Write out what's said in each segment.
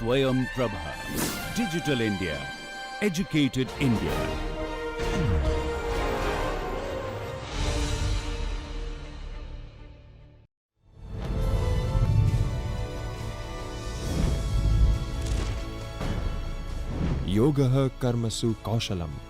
Swayam Prabha. Digital India. Educated India. Yogah karmasu kaushalam.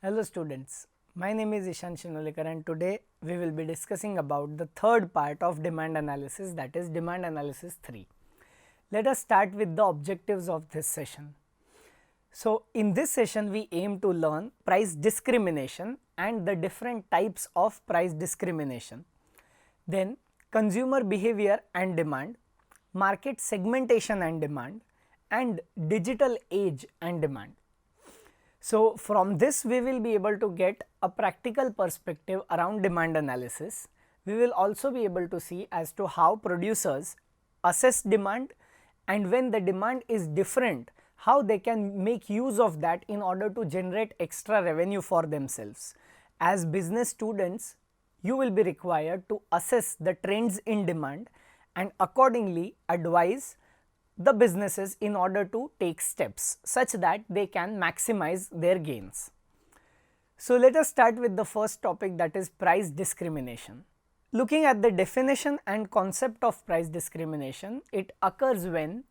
Hello students, my name is Ishan Shinolekar and today we will be discussing about the third part of demand analysis, that is demand analysis 3. Let us start with the objectives of this session. So in this session we aim to learn price discrimination and the different types of price discrimination, then consumer behavior and demand, market segmentation and demand, and digital age and demand. So from this we will be able to get a practical perspective around demand analysis. We will also be able to see as to how producers assess demand, and when the demand is different, how they can make use of that in order to generate extra revenue for themselves. As business students, you will be required to assess the trends in demand and accordingly advise the businesses in order to take steps such that they can maximize their gains. So let us start with the first topic, that is price discrimination. Looking at the definition and concept of price discrimination, it occurs when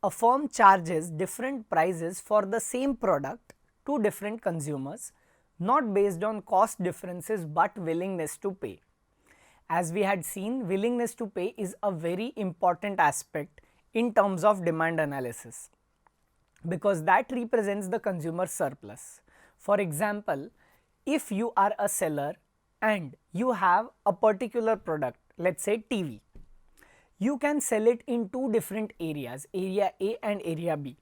a firm charges different prices for the same product to different consumers, not based on cost differences but willingness to pay. As we had seen, willingness to pay is a very important aspect in terms of demand analysis, because that represents the consumer surplus. For example, if you are a seller and you have a particular product, let us say TV, you can sell it in two different areas, area A and area B.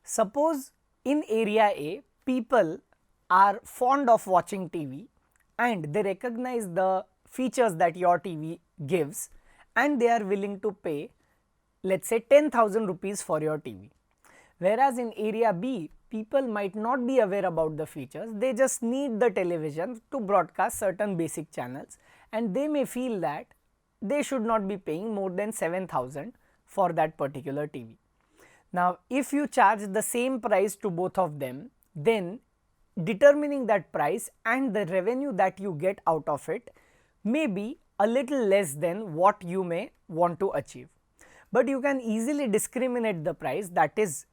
Suppose in area A, people are fond of watching TV and they recognize the features that your TV gives and they are willing to pay, let us say 10,000 rupees for your TV. Whereas in area B, people might not be aware about the features, they just need the television to broadcast certain basic channels and they may feel that they should not be paying more than 7,000 for that particular TV. Now if you charge the same price to both of them, then determining that price and the revenue that you get out of it may be a little less than what you may want to achieve. But you can easily discriminate the price, that is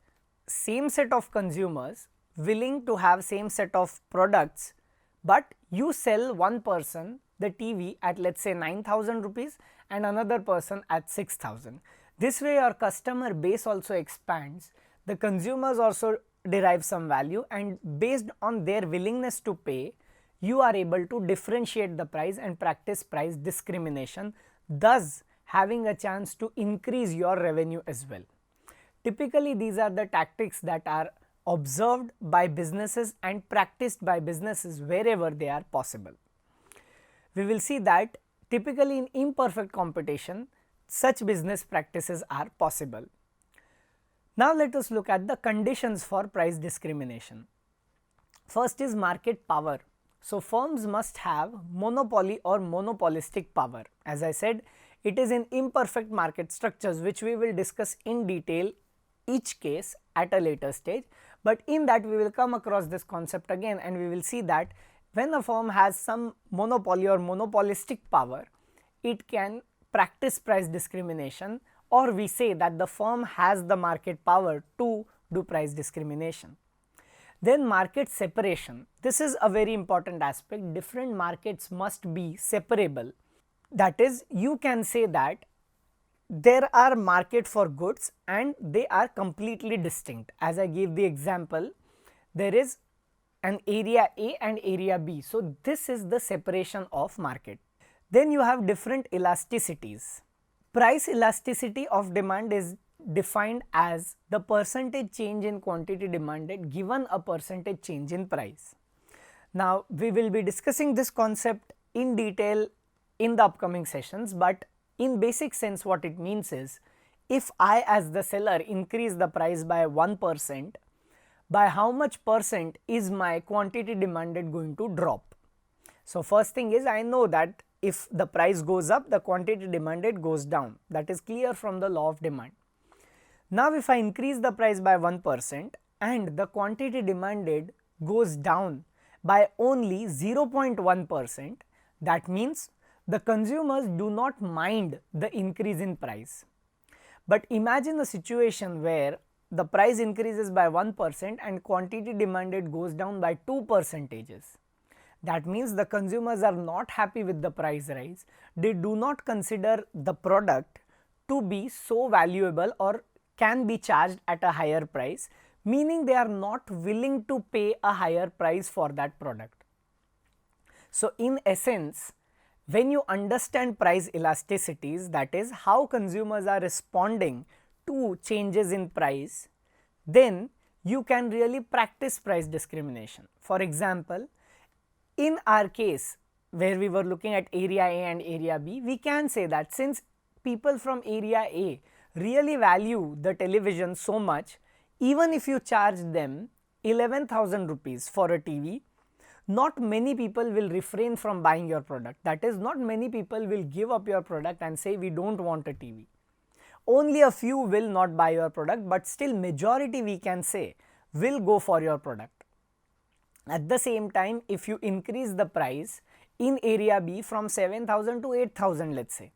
same set of consumers willing to have same set of products, but you sell one person the TV at let us say 9,000 rupees and another person at 6,000. This way your customer base also expands, the consumers also derive some value, and based on their willingness to pay, you are able to differentiate the price and practice price discrimination, thus having a chance to increase your revenue as well. Typically these are the tactics that are observed by businesses and practiced by businesses wherever they are possible. We will see that typically in imperfect competition, such business practices are possible. Now let us look at the conditions for price discrimination. First is market power. So firms must have monopoly or monopolistic power. As I said, it is in imperfect market structures, which we will discuss in detail each case at a later stage, but in that we will come across this concept again and we will see that when a firm has some monopoly or monopolistic power, it can practice price discrimination, or we say that the firm has the market power to do price discrimination. Then market separation. This is a very important aspect. Different markets must be separable. That is, you can say that there are market for goods and they are completely distinct. As I gave the example, there is an area A and area B. So this is the separation of market. Then you have different elasticities. Price elasticity of demand is defined as the percentage change in quantity demanded given a percentage change in price. Now, we will be discussing this concept in detail in the upcoming sessions, but in basic sense what it means is, if I as the seller increase the price by 1%, by how much percent is my quantity demanded going to drop? So, first thing is, I know that if the price goes up, the quantity demanded goes down. That is clear from the law of demand. Now, if I increase the price by 1% and the quantity demanded goes down by only 0.1%, that means the consumers do not mind the increase in price. But imagine a situation where the price increases by 1% and quantity demanded goes down by 2%. That means the consumers are not happy with the price rise. They do not consider the product to be so valuable or can be charged at a higher price, meaning they are not willing to pay a higher price for that product. So, in essence, when you understand price elasticities, that is how consumers are responding to changes in price, then you can really practice price discrimination. For example, in our case where we were looking at area A and area B, we can say that since people from area A really value the television so much, even if you charge them 11,000 rupees for a TV, not many people will refrain from buying your product. That is, not many people will give up your product and say we do not want a TV. Only a few will not buy your product, but still majority we can say will go for your product. At the same time, if you increase the price in area B from 7,000 to 8,000, let us say,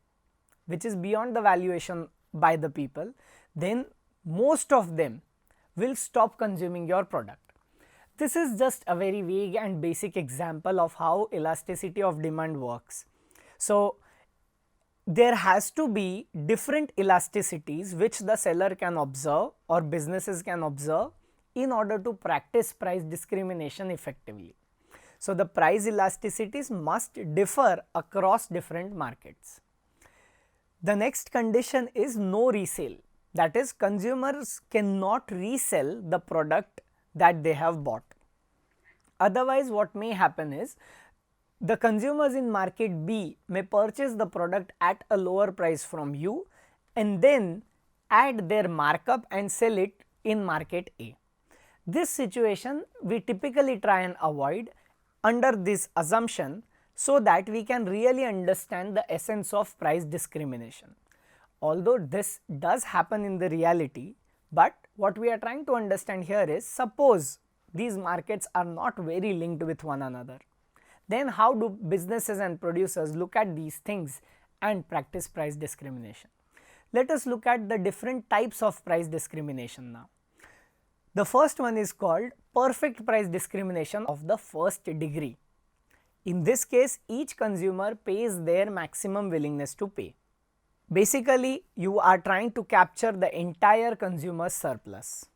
which is beyond the valuation by the people, then most of them will stop consuming your product. This is just a very vague and basic example of how elasticity of demand works. So, there has to be different elasticities which the seller can observe or businesses can observe in order to practice price discrimination effectively. So, the price elasticities must differ across different markets. The next condition is no resale, that is, consumers cannot resell the product that they have bought. Otherwise, what may happen is the consumers in market B may purchase the product at a lower price from you and then add their markup and sell it in market A. This situation we typically try and avoid under this assumption, so that we can really understand the essence of price discrimination. Although this does happen in the reality, but what we are trying to understand here is, suppose these markets are not very linked with one another, then how do businesses and producers look at these things and practice price discrimination? Let us look at the different types of price discrimination now. The first one is called perfect price discrimination of the first degree. In this case, each consumer pays their maximum willingness to pay. Basically, you are trying to capture the entire consumer's surplus.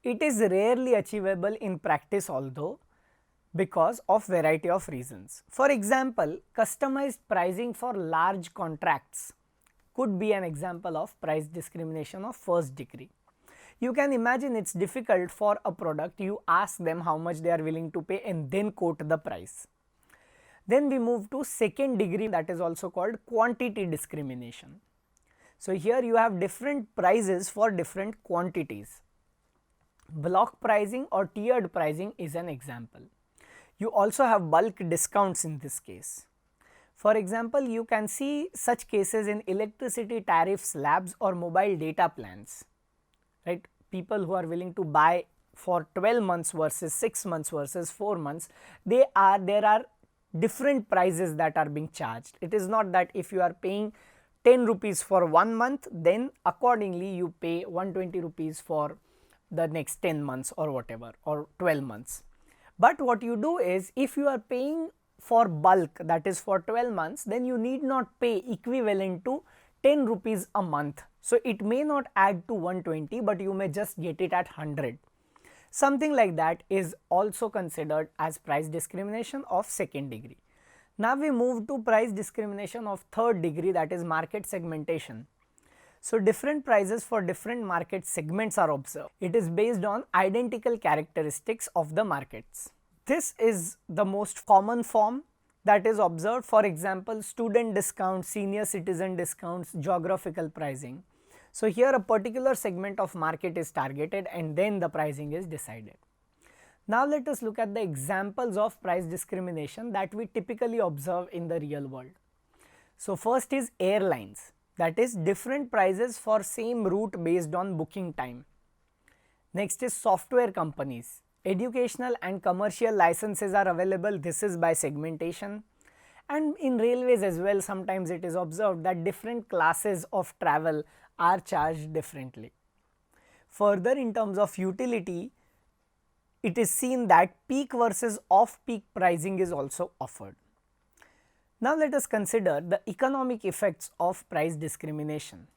It is rarely achievable in practice, although, because of variety of reasons. For example, customized pricing for large contracts could be an example of price discrimination of first degree. You can imagine it is difficult for a product, you ask them how much they are willing to pay and then quote the price. Then we move to second degree, that is also called quantity discrimination. So, here you have different prices for different quantities. Block pricing or tiered pricing is an example. You also have bulk discounts in this case. For example, you can see such cases in electricity tariff slabs or mobile data plans, right? People who are willing to buy for 12 months versus 6 months versus 4 months, there are different prices that are being charged. It is not that if you are paying 10 rupees for 1 month, then accordingly you pay 120 rupees for the next 10 months or whatever, or 12 months. But what you do is, if you are paying for bulk, that is for 12 months, then you need not pay equivalent to 10 rupees a month. So, it may not add to 120, but you may just get it at 100. Something like that is also considered as price discrimination of second degree. Now, we move to price discrimination of third degree, that is market segmentation. So different prices for different market segments are observed. It is based on identical characteristics of the markets. This is the most common form that is observed. For example, student discounts, senior citizen discounts, geographical pricing. So here a particular segment of market is targeted and then the pricing is decided. Now let us look at the examples of price discrimination that we typically observe in the real world. So first is airlines, that is different prices for same route based on booking time. Next is software companies. Educational and commercial licenses are available. This is by segmentation. And in railways as well, sometimes it is observed that different classes of travel are charged differently. Further, in terms of utility, it is seen that peak versus off-peak pricing is also offered. Now let us consider the economic effects of price discrimination.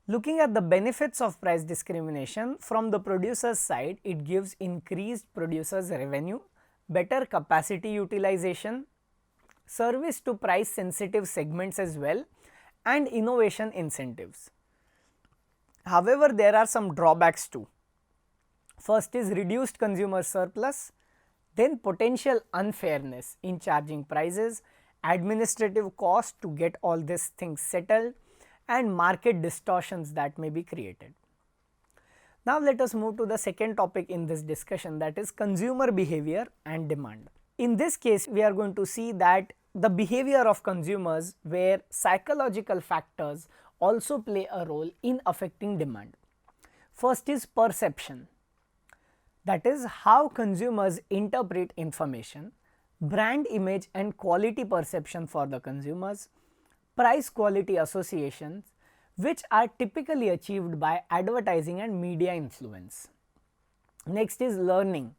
Looking at the benefits of price discrimination from the producer's side, it gives increased producers' revenue, better capacity utilization, service to price sensitive segments as well, and innovation incentives. However, there are some drawbacks too. First is reduced consumer surplus, then potential unfairness in charging prices, administrative cost to get all these things settled, and market distortions that may be created. Now let us move to the second topic in this discussion, that is consumer behavior and demand. In this case, we are going to see that the behavior of consumers where psychological factors also play a role in affecting demand. First is perception, that is how consumers interpret information, brand image and quality perception for the consumers, price quality associations, which are typically achieved by advertising and media influence. Next is learning.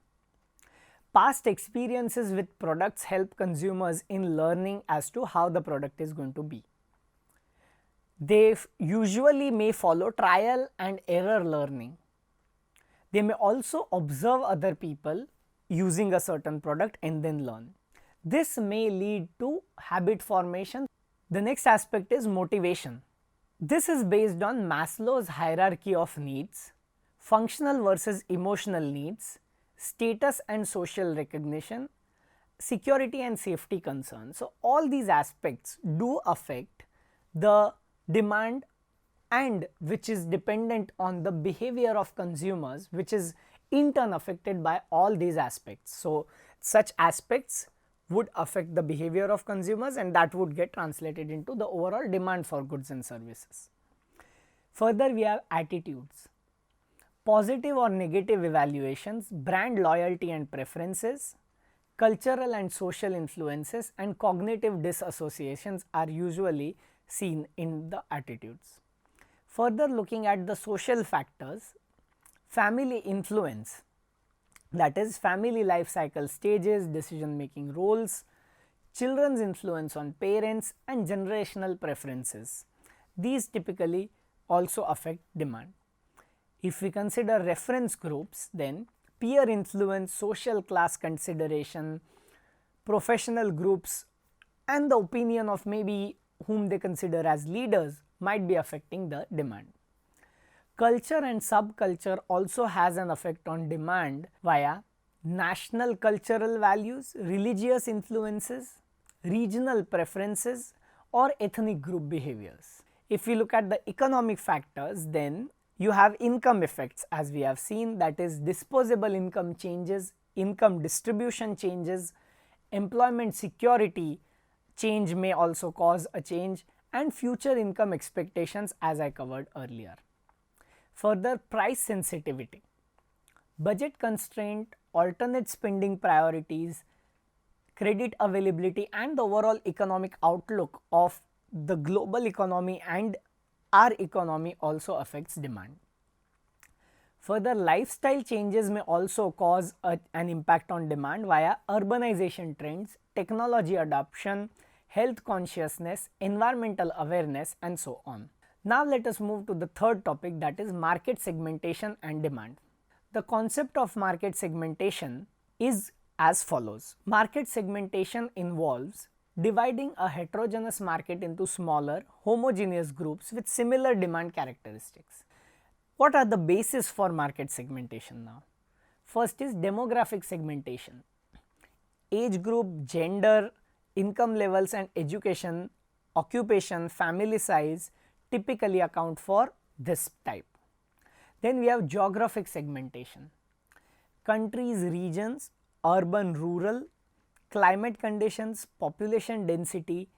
Past experiences with products help consumers in learning as to how the product is going to be. They usually may follow trial and error learning. They may also observe other people using a certain product and then learn. This may lead to habit formation. The next aspect is motivation. This is based on Maslow's hierarchy of needs, functional versus emotional needs, status and social recognition, security and safety concerns. So all these aspects do affect the demand, and which is dependent on the behavior of consumers, which is in turn affected by all these aspects. So such aspects would affect the behavior of consumers, and that would get translated into the overall demand for goods and services. Further, we have attitudes, positive or negative evaluations, brand loyalty and preferences, cultural and social influences, and cognitive disassociations are usually seen in the attitudes. Further, looking at the social factors, family influence, that is family life cycle stages, decision making roles, children's influence on parents, and generational preferences. These typically also affect demand. If we consider reference groups, then peer influence, social class consideration, professional groups, and the opinion of maybe whom they consider as leaders might be affecting the demand. Culture and subculture also has an effect on demand via national cultural values, religious influences, regional preferences, or ethnic group behaviors. If we look at the economic factors, then you have income effects, as we have seen, that is disposable income changes, income distribution changes, employment security change may also cause a change, and future income expectations, as I covered earlier. Further, price sensitivity, budget constraint, alternate spending priorities, credit availability, and the overall economic outlook of the global economy and our economy also affects demand. Further, lifestyle changes may also cause an impact on demand via urbanization trends, technology adoption, health consciousness, environmental awareness, and so on. Now let us move to the third topic, that is market segmentation and demand. The concept of market segmentation is as follows. Market segmentation involves dividing a heterogeneous market into smaller, homogeneous groups with similar demand characteristics. What are the bases for market segmentation now? First is demographic segmentation. Age group, gender, income levels and education, occupation, family size typically account for this type. Then we have geographic segmentation. Countries, regions, urban, rural, climate conditions, population density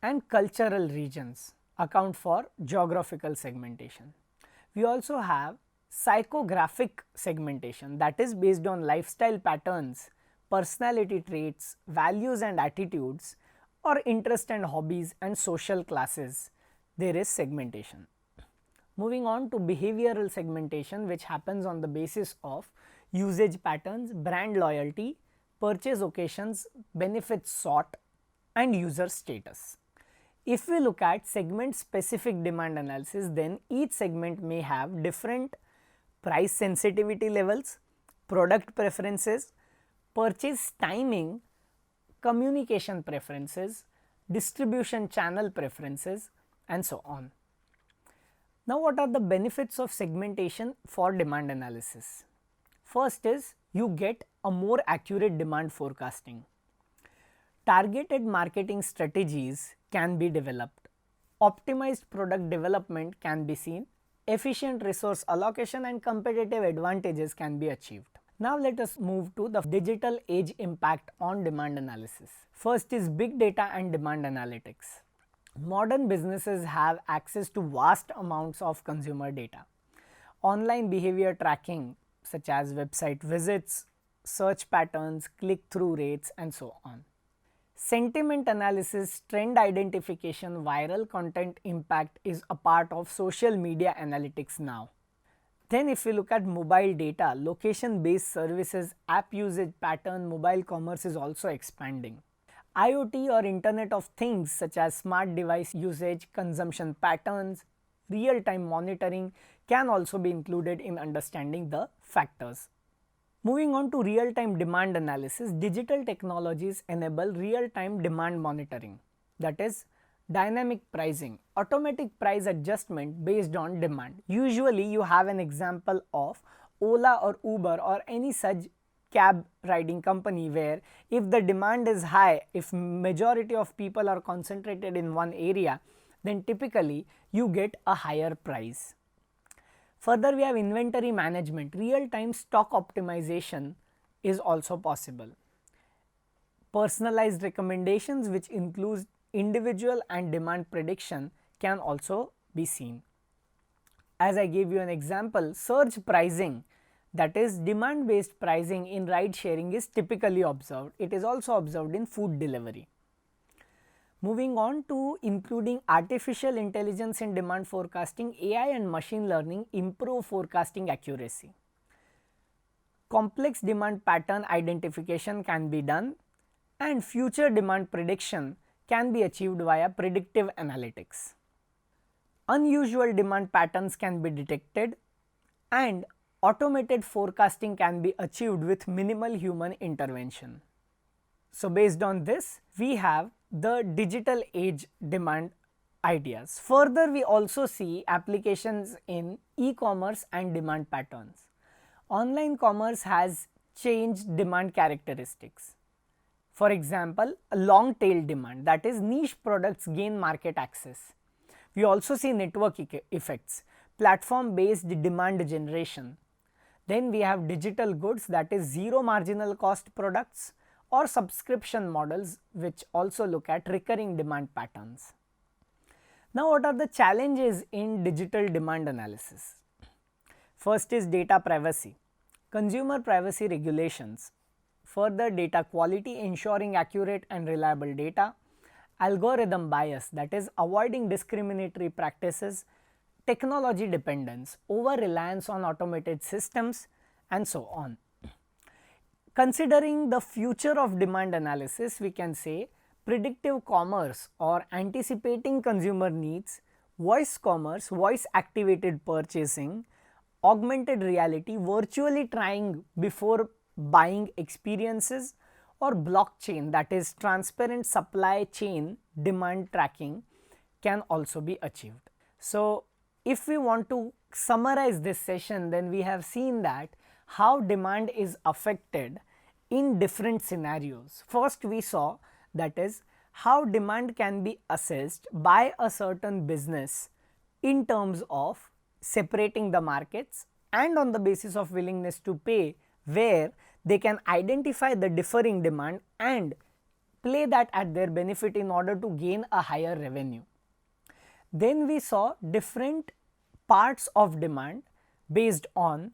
and cultural regions account for geographical segmentation. We also have psychographic segmentation, that is based on lifestyle patterns, personality traits, values and attitudes, or interest and hobbies and social classes. There is segmentation. Moving on to behavioral segmentation, which happens on the basis of usage patterns, brand loyalty, purchase occasions, benefits sought and user status. If we look at segment specific demand analysis, then each segment may have different price sensitivity levels, product preferences, purchase timing, communication preferences, distribution channel preferences and so on. Now, what are the benefits of segmentation for demand analysis? First is you get a more accurate demand forecasting. Targeted marketing strategies can be developed. Optimized product development can be seen. Efficient resource allocation and competitive advantages can be achieved. Now, let us move to the digital age impact on demand analysis. First is big data and demand analytics. Modern businesses have access to vast amounts of consumer data. Online behavior tracking such as website visits, search patterns, click-through rates and so on. Sentiment analysis, trend identification, viral content impact is a part of social media analytics now. Then if we look at mobile data, location based services, app usage pattern, mobile commerce is also expanding. IoT or Internet of Things such as smart device usage, consumption patterns, real time monitoring can also be included in understanding the factors. Moving on to real time demand analysis, digital technologies enable real time demand monitoring, that is dynamic pricing, automatic price adjustment based on demand. Usually you have an example of Ola or Uber or any such cab riding company where if the demand is high, if majority of people are concentrated in one area, then typically you get a higher price. Further, we have inventory management, real time stock optimization is also possible. Personalized recommendations which includes individual and demand prediction can also be seen. As I gave you an example, surge pricing, that is demand based pricing in ride sharing is typically observed. It is also observed in food delivery. Moving on to including artificial intelligence in demand forecasting, AI and machine learning improve forecasting accuracy. Complex demand pattern identification can be done and future demand prediction can be achieved via predictive analytics. Unusual demand patterns can be detected and automated forecasting can be achieved with minimal human intervention. So, based on this, we have the digital age demand ideas. Further, we also see applications in e-commerce and demand patterns. Online commerce has changed demand characteristics. For example, a long tail demand, that is niche products gain market access. We also see network effects, platform based demand generation. Then we have digital goods, that is zero marginal cost products or subscription models which also look at recurring demand patterns. Now, what are the challenges in digital demand analysis? First is data privacy, consumer privacy regulations, further data quality ensuring accurate and reliable data, algorithm bias, that is avoiding discriminatory practices, technology dependence, over reliance on automated systems and so on. Considering the future of demand analysis, we can say predictive commerce or anticipating consumer needs, voice commerce, voice activated purchasing, augmented reality, virtually trying before buying experiences, or blockchain, that is transparent supply chain demand tracking, can also be achieved. So if we want to summarize this session, then we have seen that how demand is affected in different scenarios. First we saw that is how demand can be assessed by a certain business in terms of separating the markets and on the basis of willingness to pay, where they can identify the differing demand and play that at their benefit in order to gain a higher revenue. Then we saw different parts of demand based on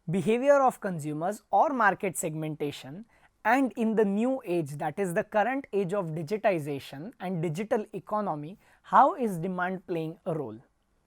behavior of consumers or market segmentation, and in the new age, that is the current age of digitization and digital economy, how is demand playing a role.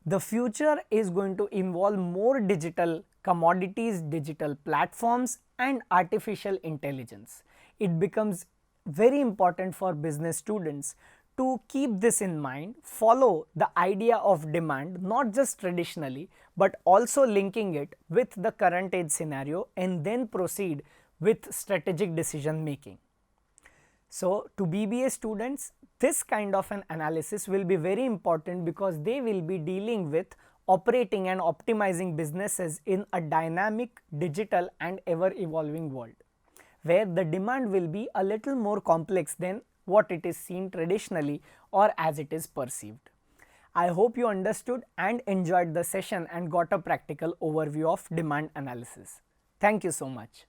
The future is going to involve more digital commodities, digital platforms and artificial intelligence. It becomes very important for business students to keep this in mind, follow the idea of demand not just traditionally but also linking it with the current age scenario, and then proceed with strategic decision making. So to BBA students, this kind of an analysis will be very important because they will be dealing with operating and optimizing businesses in a dynamic, digital and ever evolving world, where the demand will be a little more complex than what it is seen traditionally or as it is perceived. I hope you understood and enjoyed the session and got a practical overview of demand analysis. Thank you so much.